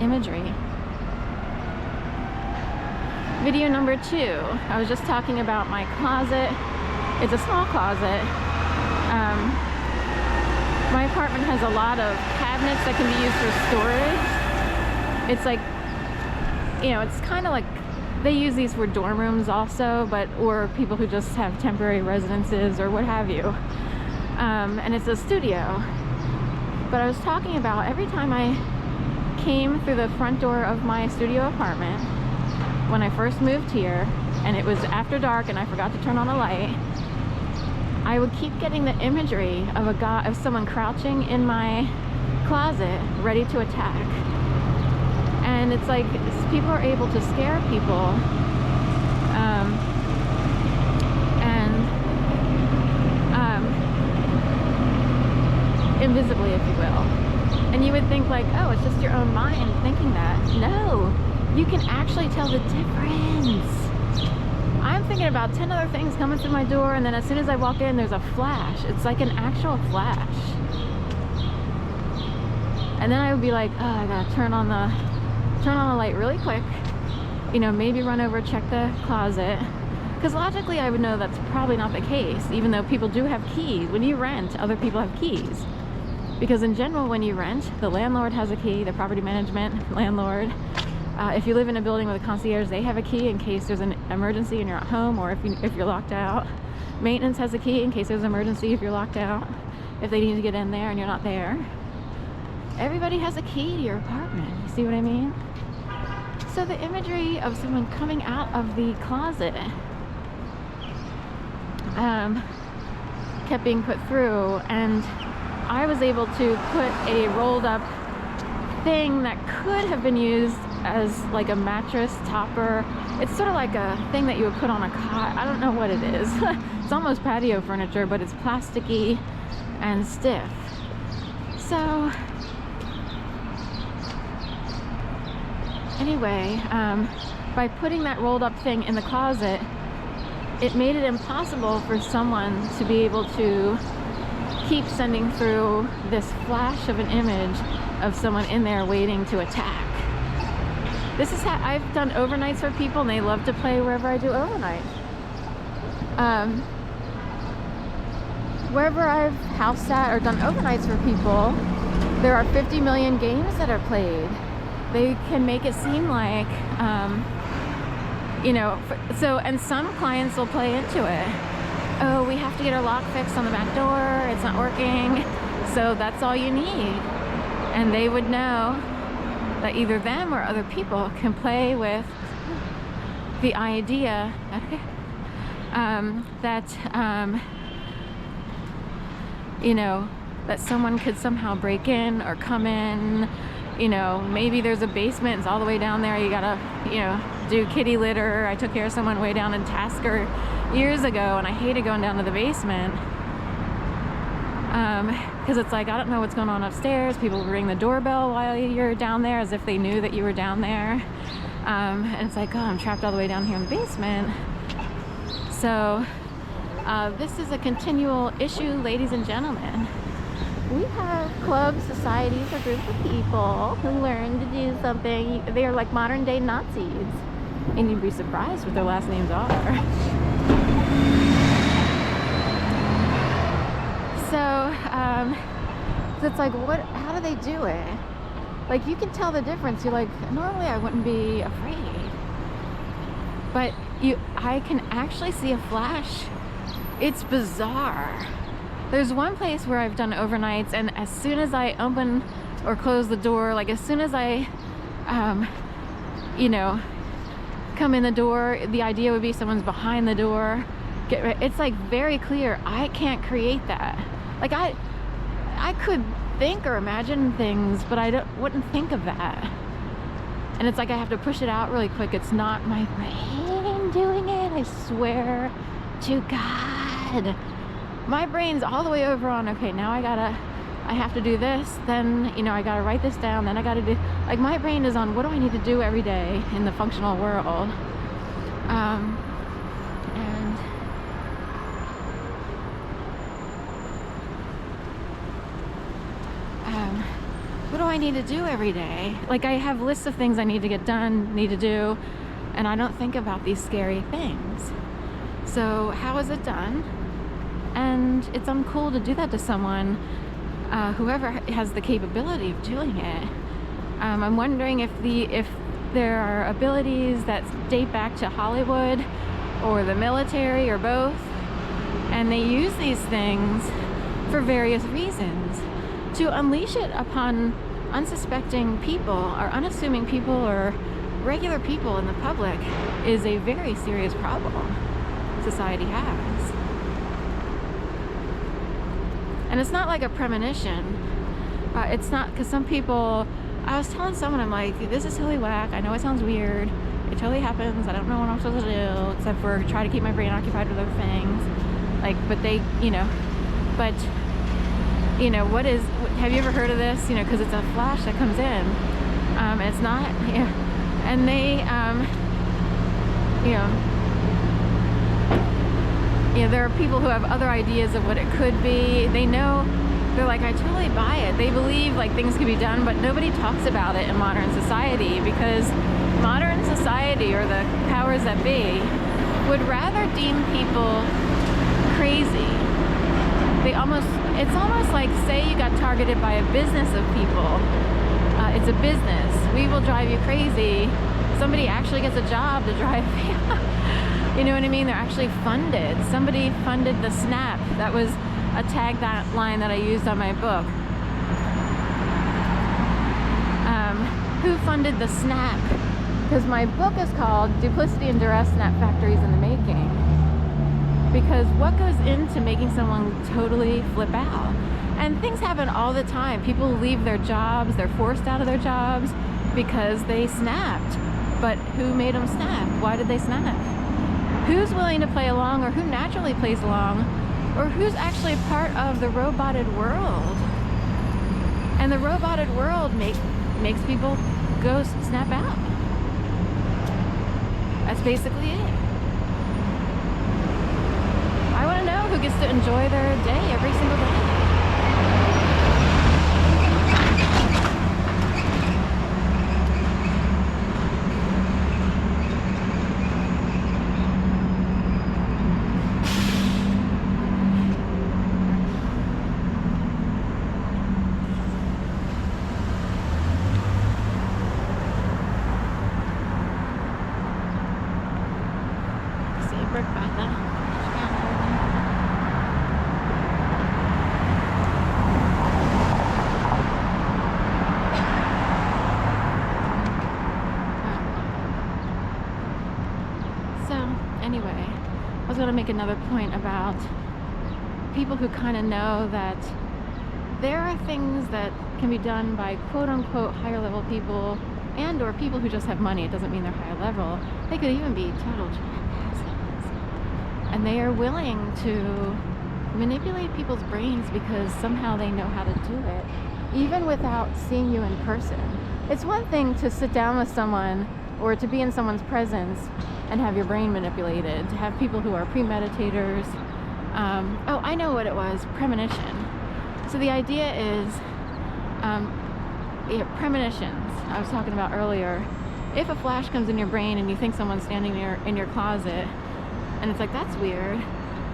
imagery. Video number 2, I was just talking about my closet. It's a small closet. My apartment has a lot of cabinets that can be used for storage. It's like, you know, it's kind of like, they use these for dorm rooms also, or people who just have temporary residences or what have you. And it's a studio. But I was talking about every time I came through the front door of my studio apartment, when I first moved here, and it was after dark and I forgot to turn on a light, I would keep getting the imagery of someone crouching in my closet ready to attack. And it's like people are able to scare people, invisibly, if you will. And you would think like, oh, it's just your own mind thinking that. No, you can actually tell the difference. I'm thinking about 10 other things coming through my door, and then as soon as I walk in, there's a flash. It's like an actual flash. And then I would be like, oh, I gotta turn on the light really quick. You know, maybe run over, check the closet. Because logically, I would know that's probably not the case, even though people do have keys. When you rent, other people have keys. Because in general, when you rent, the landlord has a key, the property management landlord. If you live in a building with a concierge, they have a key in case there's an emergency and you're at home, or if you're locked out. Maintenance has a key in case there's an emergency if you're locked out, if they need to get in there and you're not there. Everybody has a key to your apartment. You see what I mean? So the imagery of someone coming out of the closet kept being put through, and I was able to put a rolled up thing that could have been used as like a mattress topper. It's sort of like a thing that you would put on a cot. I don't know what it is. It's almost patio furniture, but it's plasticky and stiff. So anyway, by putting that rolled up thing in the closet, it made it impossible for someone to be able to keep sending through this flash of an image of someone in there waiting to attack. This is how I've done overnights for people, and they love to play wherever I do overnight. Wherever I've house sat or done overnights for people, there are 50 million games that are played. They can make it seem like, you know, and some clients will play into it. Oh, we have to get our lock fixed on the back door, it's not working, so that's all you need. And they would know that either them or other people can play with the idea that, you know, that someone could somehow break in or come in. You know, maybe there's a basement, it's all the way down there, you gotta, you know, do kitty litter. I took care of someone way down in Tasker years ago, and I hated going down to the basement. Because it's like, I don't know what's going on upstairs. People ring the doorbell while you're down there as if they knew that you were down there. And it's like, oh, I'm trapped all the way down here in the basement. So this is a continual issue, ladies and gentlemen. We have clubs, societies, or groups of people who learn to do something. They are like modern day Nazis. And you'd be surprised what their last names are. So it's like, how do they do it? Like, you can tell the difference. You're like, normally I wouldn't be afraid, but I can actually see a flash. It's bizarre. There's one place where I've done overnights, and as soon as I open or close the door, like as soon as I you know, come in the door, the idea would be someone's behind the door. It's like very clear. I can't create that. Like I could think or imagine things, but I wouldn't think of that. And it's like I have to push it out really quick. It's not my brain doing it, I swear to God. My brain's all the way over on, okay, now I have to do this, then, you know, I gotta write this down, then I gotta do, like, my brain is on what do I need to do every day in the functional world. And what do I need to do every day. Like, I have lists of things I need to get done, need to do, and I don't think about these scary things. So how is it done? And it's uncool to do that to someone, whoever has the capability of doing it. I'm wondering if there are abilities that date back to Hollywood or the military or both, and they use these things for various reasons. To unleash it upon unsuspecting people or unassuming people or regular people in the public is a very serious problem society has. And it's not like a premonition. It's not, because some people, I was telling someone, I'm like, this is totally whack. I know it sounds weird. It totally happens. I don't know what I'm supposed to do except for try to keep my brain occupied with other things. Like, but they, but, have you ever heard of this? Because it's a flash that comes in. And it's not, and they, there are people who have other ideas of what it could be. They know, they're like, I totally buy it. They believe like things can be done, but nobody talks about it in modern society because modern society, or the powers that be, would rather deem people crazy. It's almost like, say you got targeted by a business of people. It's a business. We will drive you crazy. Somebody actually gets a job to drive you. You know what I mean? They're actually funded. Somebody funded the SNAP. That was a tagline that I used on my book. Who funded the SNAP? Because my book is called Duplicity and Duress, Snap Factories in the Making. Because what goes into making someone totally flip out? And things happen all the time. People leave their jobs, they're forced out of their jobs because they snapped. But who made them snap? Why did they snap? Who's willing to play along, or who naturally plays along, or who's actually part of the roboted world? And the roboted world makes people go snap out. That's basically it. I want to know who gets to enjoy their day every single day. Anyway, I was going to make another point about people who kind of know that there are things that can be done by quote-unquote higher level people, and or people who just have money. It doesn't mean they're higher level. They could even be total jackasses. And they are willing to manipulate people's brains because somehow they know how to do it, even without seeing you in person. It's one thing to sit down with someone or to be in someone's presence and have your brain manipulated, to have people who are premeditators. Oh, I know what it was, premonition. So the idea is, premonitions, I was talking about earlier. If a flash comes in your brain and you think someone's standing there in your closet, and it's like, that's weird,